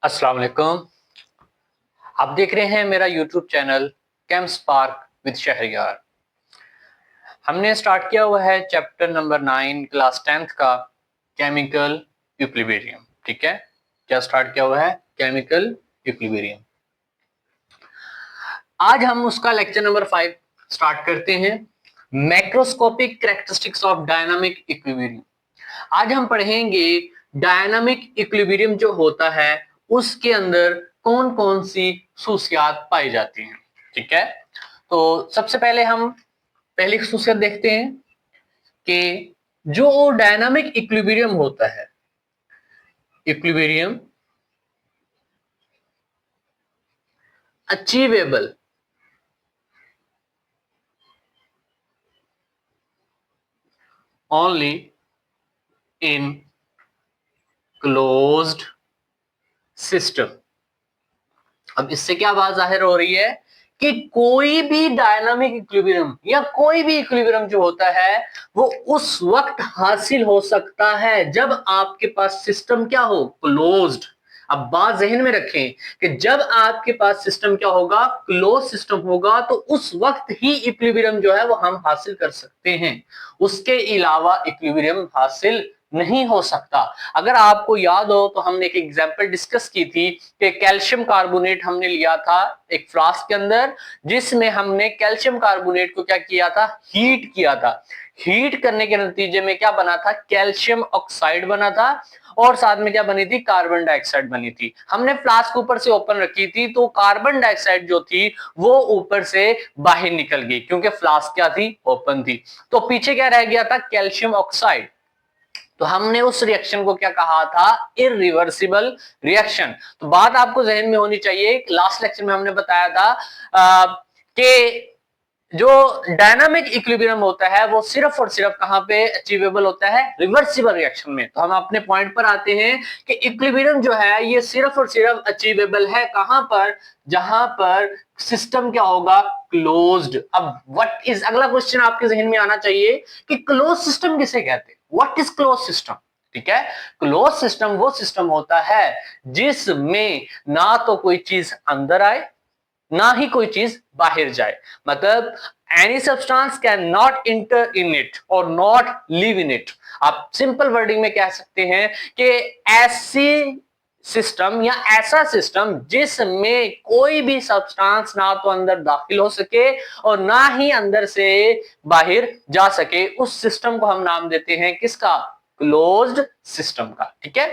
अस्सलाम वालेकुम। आप देख रहे हैं मेरा YouTube channel Chem Spark with Shahriyar. हमने स्टार्ट किया हुआ है चैप्टर नंबर 9 क्लास 10th का केमिकल इक्विलिब्रियम। ठीक है, क्या स्टार्ट किया हुआ है? Chemical equilibrium. आज हम उसका लेक्चर नंबर 5 स्टार्ट करते हैं, macroscopic characteristics of dynamic equilibrium. आज हम पढ़ेंगे डायनामिक इक्विलिब्रियम जो होता है उसके अंदर कौन कौन सी खसूसियात पाई जाती हैं। ठीक है, तो सबसे पहले हम पहली खसूसियत देखते हैं कि जो डायनामिक इक्विलिब्रियम होता है, equilibrium achievable only in closed system. अब इससे क्या बात जाहिर हो रही है कि कोई भी डायनामिक इक्विलिब्रियम या कोई भी इक्विलिब्रियम जो होता है वो उस वक्त हासिल हो सकता है जब आपके पास सिस्टम क्या हो? क्लोज्ड। अब बात जहन में रखें कि जब आपके पास सिस्टम क्या होगा? क्लोज सिस्टम होगा, तो उस वक्त ही इक्विलिब्रियम जो है वो हम हासिल कर सकते हैं, उसके अलावा इक्विलिब्रियम हासिल नहीं हो सकता। अगर आपको याद हो तो हमने एक एग्जांपल डिस्कस की थी कि कैल्शियम कार्बोनेट हमने लिया था एक फ्लास्क के अंदर, जिसमें हमने कैल्शियम कार्बोनेट को क्या किया था? हीट किया था। हीट करने के नतीजे में क्या बना था? कैल्शियम ऑक्साइड बना था, और साथ में क्या बनी थी? कार्बन डाइऑक्साइड बनी थी। हमने फ्लास्क ऊपर से ओपन रखी थी, तो कार्बन डाइऑक्साइड जो थी वो ऊपर से बाहर निकल गई क्योंकि फ्लास्क क्या थी? ओपन थी। तो पीछे क्या रह गया था? Calcium oxide. तो हमने उस रिएक्शन को क्या कहा था? Irreversible reaction. तो बात आपको जहन में होनी चाहिए, लास्ट लेक्चर में हमने बताया था कि जो डायनामिक इक्विलिब्रियम होता है वो सिर्फ और सिर्फ कहां पे अचीवेबल होता है? रिवर्सिबल रिएक्शन में। तो हम अपने पॉइंट पर आते हैं कि इक्विलिब्रियम जो है ये सिर्फ और सिर्फ अचीवेबल है कहां पर? जहां पर सिस्टम क्या होगा? क्लोज्ड। अब व्हाट इज, अगला क्वेश्चन आपके जहन में आना चाहिए कि क्लोज सिस्टम किसे कहते हैं? What is close system? ठीक है, क्लोज सिस्टम वो सिस्टम होता है जिसमें ना तो कोई चीज अंदर आए ना ही कोई चीज बाहर जाए। मतलब any substance can not inter in it और नॉट लिव इन इट। आप सिंपल वर्डिंग में कह सकते हैं कि ऐसी सिस्टम या ऐसा सिस्टम जिसमें कोई भी सब्सटेंस ना तो अंदर दाखिल हो सके और ना ही अंदर से बाहर जा सके, उस सिस्टम को हम नाम देते हैं किसका? क्लोज्ड सिस्टम का। ठीक है,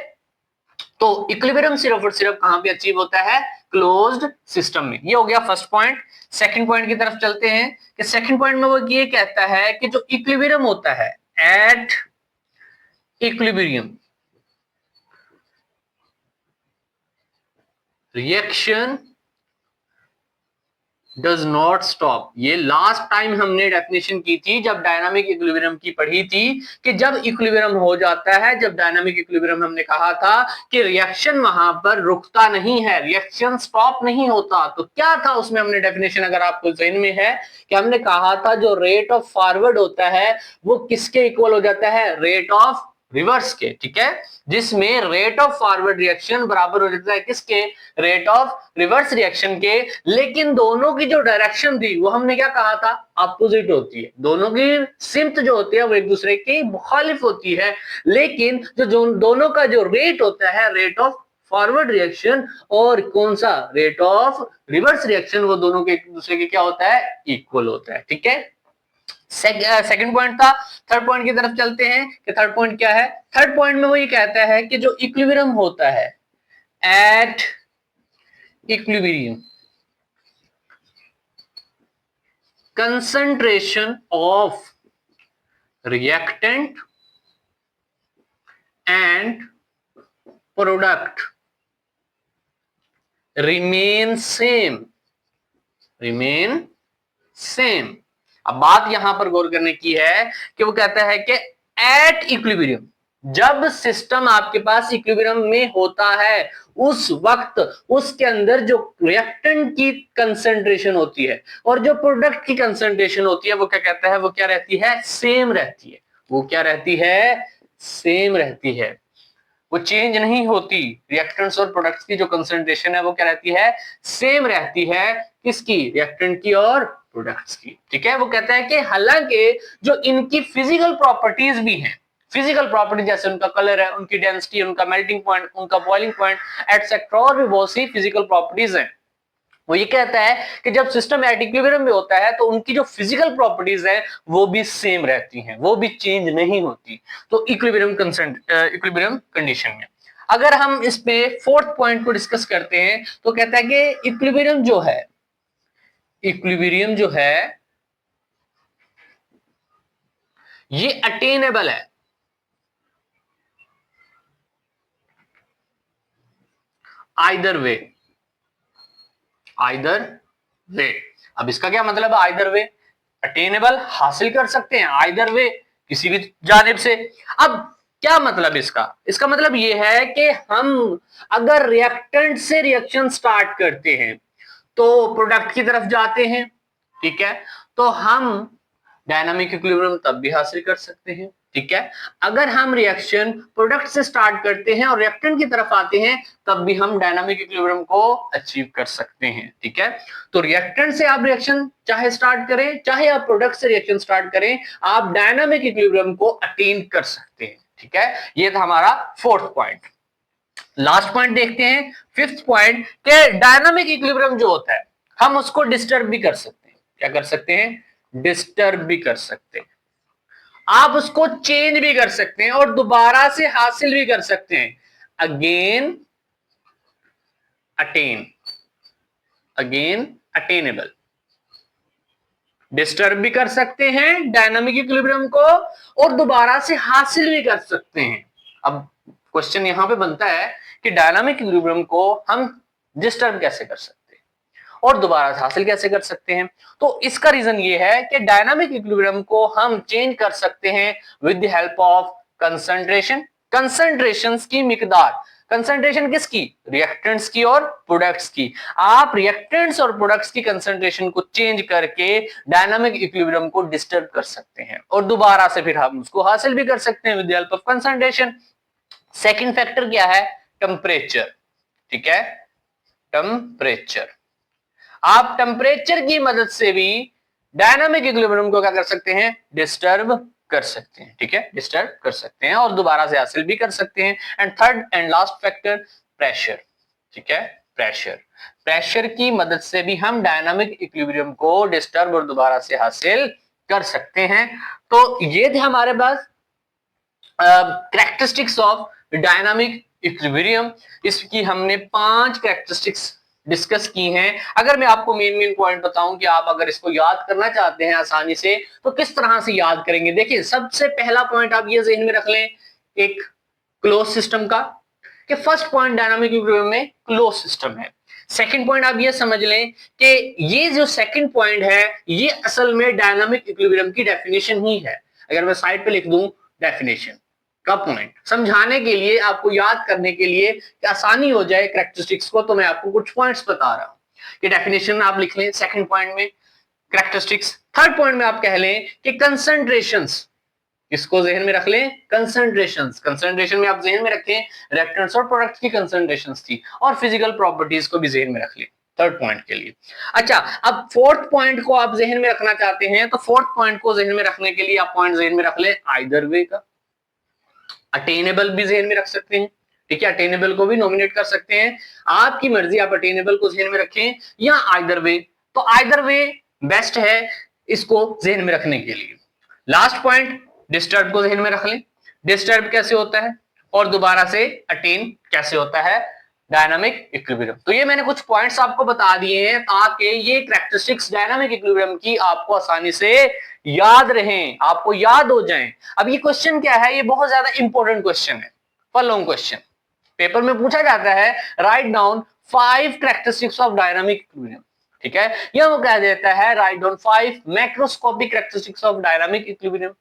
तो इक्विलिब्रियम सिर्फ और सिर्फ कहां पे अचीव होता है? क्लोज्ड सिस्टम में। ये हो गया फर्स्ट पॉइंट। सेकंड पॉइंट की तरफ चलते हैं कि सेकंड पॉइंट में वो ये कहता है कि जो इक्विलिब्रियम होता है, at equilibrium reaction does not stop. ये लास्ट टाइम हमने डेफिनेशन की थी जब डायनामिक इक्विलिब्रियम की पढ़ी थी कि जब इक्विलिब्रियम हो जाता है, जब डायनामिक इक्विलिब्रियम हमने कहा था कि रिएक्शन वहां पर रुकता नहीं है, रिएक्शन स्टॉप नहीं होता। तो क्या था उसमें हमने डेफिनेशन, अगर आपको ज़हन में है, कि हमने कहा था जो रेट ऑफ फॉरवर्ड होता है वो किसके इक्वल हो जाता है? रेट ऑफ रिवर्स के। ठीक है, जिसमें रेट ऑफ फॉरवर्ड रिएक्शन बराबर हो जाता है किसके? रेट ऑफ रिवर्स रिएक्शन के। लेकिन दोनों की जो डायरेक्शन थी वो हमने क्या कहा था? अपोजिट होती है। दोनों की सिमत जो होती है वो एक दूसरे की मुखालिफ होती है। लेकिन जो दोनों का जो रेट होता है, रेट ऑफ फॉरवर्ड रिएक्शन और कौन सा? रेट ऑफ रिवर्स रिएक्शन, वो दोनों के एक दूसरे के क्या होता है? इक्वल होता है। ठीक है, सेकंड पॉइंट था। थर्ड पॉइंट की तरफ चलते हैं कि थर्ड पॉइंट क्या है। थर्ड पॉइंट में वो ये कहता है कि जो इक्विलिब्रियम होता है, at equilibrium concentration of reactant and product remain same। अब बात यहां पर गौर करने की है कि वो कहता है कि एट इक्विलिब्रियम, जब सिस्टम आपके पास इक्विलिब्रियम में होता है उस वक्त उसके अंदर जो रिएक्टेंट की कंसंट्रेशन होती है और जो प्रोडक्ट की कंसंट्रेशन होती है वो क्या कहता है? वो क्या रहती है? सेम रहती है। वो क्या रहती है? सेम रहती है। वो चेंज नहीं होती। रिएक्टेंट्स और प्रोडक्ट्स की जो कंसंट्रेशन है वो क्या रहती है, सेम रहती है। किसकी, रिएक्टेंट की और प्रोडक्ट्स की। ठीक है, वो कहता है कि हालांकि जो इनकी फिजिकल प्रॉपर्टीज भी हैं, फिजिकल प्रॉपर्टी जैसे उनका कलर है, उनकी डेंसिटी, उनका मेल्टिंग पॉइंट, उनका बॉइलिंग पॉइंट एटसेट्रा, और भी बहुत सी फिजिकल प्रॉपर्टीज हैं, वो ये कहता है कि जब सिस्टम एट इक्विलिब्रियम में होता है तो उनकी जो फिजिकल प्रॉपर्टीज है वो भी सेम रहती हैं, वो भी चेंज नहीं होती। तो इक्विलिब्रियम कंडीशन में अगर हम इस पे फोर्थ पॉइंट को डिस्कस करते हैं तो कहता है कि इक्विलिब्रियम जो है ये अटेनेबल है आइदर वे। अब इसका क्या मतलब है आइदर वे, अटेनेबल हासिल कर सकते हैं आइदर वे, किसी भी जानिब से। अब क्या मतलब इसका मतलब यह है कि हम अगर रिएक्टेंट से रिएक्शन स्टार्ट करते हैं तो प्रोडक्ट की तरफ जाते हैं, ठीक है, तो हम डायनामिक इक्विलिब्रियम तब भी हासिल कर सकते हैं। ठीक है, अगर हम रिएक्शन प्रोडक्ट से स्टार्ट करते हैं और रिएक्टेंट की तरफ आते हैं तब भी हम डायनामिक इक्विलिब्रियम को अचीव कर सकते हैं। ठीक है, तो रिएक्टेंट से आप रिएक्शन चाहे स्टार्ट करें चाहे आप प्रोडक्ट से रिएक्शन स्टार्ट करें, आप डायनामिक इक्विलिब्रियम को अटेन कर सकते हैं। ठीक है, ये था हमारा फोर्थ पॉइंट। लास्ट पॉइंट देखते हैं, फिफ्थ पॉइंट, के डायनामिक इक्विलिब्रियम जो होता है हम उसको डिस्टर्ब भी कर सकते हैं। क्या कर सकते हैं, डिस्टर्ब भी कर सकते हैं, आप उसको चेंज भी कर सकते हैं और दोबारा से हासिल भी कर सकते हैं। अगेन अटेनेबल, डिस्टर्ब भी कर सकते हैं डायनामिक इक्विलिब्रियम को और दोबारा से हासिल भी कर सकते हैं। अब क्वेश्चन यहां पे बनता है कि डायनामिक इक्विलिब्रियम को हम डिस्टर्ब कैसे कर सकते हैं और दोबारा से हासिल कैसे कर सकते हैं। तो इसका रीजन ये है कि डायनामिक इक्विलिब्रियम को हम चेंज कर सकते हैं with the help of concentrations की मिकदार। कंसंट्रेशन किसकी, रिएक्टेंट्स की और प्रोडक्ट्स की। आप रिएक्टेंट्स और प्रोडक्ट्स की कंसंट्रेशन को चेंज करके डायनामिक इक्विलिब्रियम को डिस्टर्ब कर सकते हैं और दोबारा से फिर हम उसको हासिल भी कर सकते हैं with the help of concentration. Second factor क्या है, टेम्परेचर। ठीक है, टेम्परेचर, आप टेम्परेचर की मदद से भी डायनामिक इक्विलिब्रियम को क्या कर सकते हैं, डिस्टर्ब कर सकते हैं। ठीक है, डिस्टर्ब कर सकते हैं और दोबारा से हासिल भी कर सकते हैं। And third and last factor, pressure. ठीक है, प्रेशर की मदद से भी हम डायनामिक इक्विलिब्रियम को डिस्टर्ब और दोबारा से हासिल कर सकते हैं। तो ये थे हमारे पास कैरेक्टरिस्टिक्स ऑफ डायनामिक इक्विलिब्रियम। इसकी हमने 5 कैरेक्टरिस्टिक्स डिस्कस की हैं। अगर मैं आपको मेन पॉइंट बताऊं कि आप अगर इसको याद करना चाहते हैं आसानी से तो किस तरह से याद करेंगे, देखिए सबसे पहला पॉइंट आप ये ज़हन में रख लें एक क्लोज सिस्टम का, कि फर्स्ट पॉइंट डायनामिक इक्विलिब्रियम में क्लोज सिस्टम है। सेकंड पॉइंट आप ये समझ लें कि ये जो सेकंड पॉइंट है ये असल में डायनामिक इक्विलिब्रियम की डेफिनेशन ही है। अगर मैं साइड पे लिख दूं डेफिनेशन का पॉइंट, समझाने के लिए, आपको याद करने के लिए कि आसानी हो जाए कैरेक्टरिस्टिक्स को, तो मैं आपको कुछ पॉइंट्स बता रहा हूं कि डेफिनेशन आप लिख लें सेकंड पॉइंट में कैरेक्टरिस्टिक्स। थर्ड पॉइंट में आप कह लें कि कंसंट्रेशंस, इसको जहन में रख लें, कंसंट्रेशन में आप जहन में रखें रिएक्टेंट्स और प्रोडक्ट्स की कंसंट्रेशंस थी, और फिजिकल प्रॉपर्टीज को भी जहन में रख लें थर्ड पॉइंट के लिए। अच्छा, अब फोर्थ पॉइंट को आप जहन में रखना चाहते हैं तो फोर्थ पॉइंट को जहन में रखने के लिए आप पॉइंट जहन में रख लें आइदर वे का। अटेनेबल भी जहन में रख सकते हैं, ठीक है, अटेनेबल को भी नॉमिनेट कर सकते हैं, आपकी मर्जी, आप अटेनेबल को जहन में रखें या आइदर वे। तो आइदर वे बेस्ट है इसको जहन में रखने के लिए। लास्ट पॉइंट, डिस्टर्ब को जहन में रख लें, डिस्टर्ब कैसे होता है और दोबारा से अटेन कैसे होता है डायनामिक इक्विलिब्रियम। तो ये मैंने कुछ पॉइंट्स आपको बता दिए हैं ताकि ये कैरेक्टरिस्टिक्स डायनामिक इक्विलिब्रियम की आपको आसानी से याद रहें, आपको याद हो जाएं। अब ये क्वेश्चन क्या है, ये बहुत ज्यादा इंपॉर्टेंट क्वेश्चन है, फॉलोइंग क्वेश्चन पेपर में पूछा जाता है, write down 5 characteristics of dynamic equilibrium. ठीक है, यह वो कह देता है write down 5 macroscopic characteristics of dynamic equilibrium.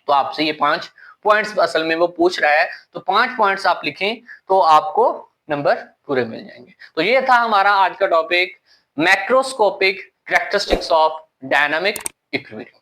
तो आपसे ये 5 पॉइंट्स असल में वो पूछ रहा है, तो 5 पॉइंट्स आप लिखें तो आपको नंबर पूरे मिल जाएंगे। तो ये था हमारा आज का topic, macroscopic characteristics of dynamic equilibrium.